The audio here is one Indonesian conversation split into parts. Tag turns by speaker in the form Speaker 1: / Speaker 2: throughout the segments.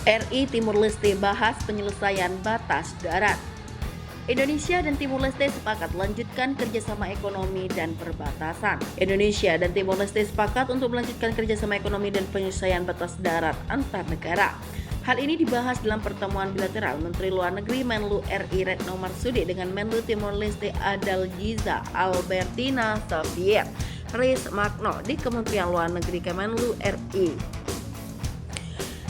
Speaker 1: RI Timur Leste bahas penyelesaian batas darat. Indonesia dan Timur Leste sepakat lanjutkan kerjasama ekonomi dan perbatasan. Indonesia dan Timur Leste sepakat untuk melanjutkan kerjasama ekonomi dan penyelesaian batas darat antar negara. Hal ini dibahas dalam pertemuan bilateral Menteri Luar Negeri Menlu RI Retno Marsudi dengan Menlu Timor Leste Adalgiza Albertina Xavier Reis Magno di Kementerian Luar Negeri Kemenlu RI.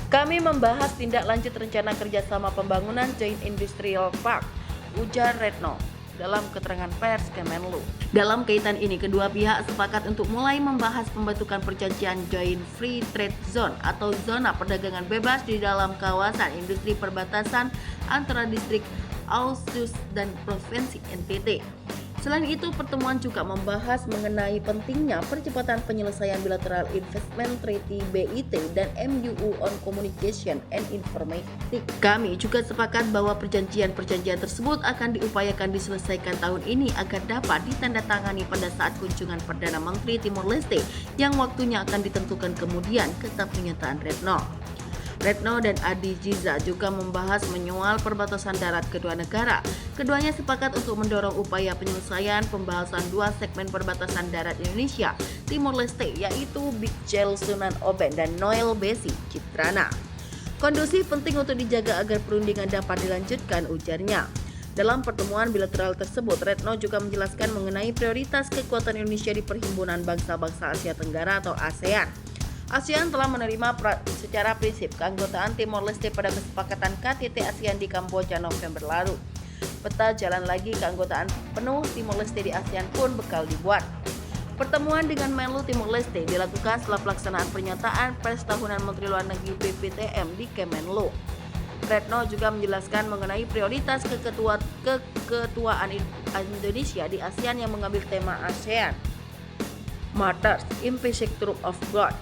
Speaker 1: Kami membahas tindak lanjut rencana kerjasama pembangunan Joint Industrial Park, ujar Retno dalam keterangan pers Kemenlu. Dalam kaitan ini, kedua pihak sepakat untuk mulai membahas pembentukan perjanjian Joint Free Trade Zone atau zona perdagangan bebas di dalam kawasan industri perbatasan antara distrik Ausus dan Provinsi NTT. Selain itu, pertemuan juga membahas mengenai pentingnya percepatan penyelesaian bilateral investment treaty BIT dan MUU on Communication and Informatics. Kami juga sepakat bahwa perjanjian-perjanjian tersebut akan diupayakan diselesaikan tahun ini agar dapat ditandatangani pada saat kunjungan Perdana Menteri Timor Leste yang waktunya akan ditentukan kemudian, kata pernyataan Retno. Retno dan Adi Jiza juga membahas menyoal perbatasan darat kedua negara. Keduanya sepakat untuk mendorong upaya penyelesaian pembahasan dua segmen perbatasan darat Indonesia Timor Leste, yaitu Big Jel Sunan Oben dan Noel Besi Citrana. Kondusif penting untuk dijaga agar perundingan dapat dilanjutkan, ujarnya. Dalam pertemuan bilateral tersebut, Retno juga menjelaskan mengenai prioritas kekuatan Indonesia di Perhimpunan Bangsa-Bangsa Asia Tenggara atau ASEAN. ASEAN telah menerima secara prinsip keanggotaan Timor Leste pada kesepakatan KTT ASEAN di Kamboja November lalu. Peta jalan lagi keanggotaan penuh Timor Leste di ASEAN pun bakal dibuat. Pertemuan dengan Menlu Timor Leste dilakukan setelah pelaksanaan pernyataan pers tahunan Menteri Luar Negeri BPTM di Kemenlu. Retno juga menjelaskan mengenai prioritas keketuaan Indonesia di ASEAN yang mengambil tema ASEAN Matters in Picture of God.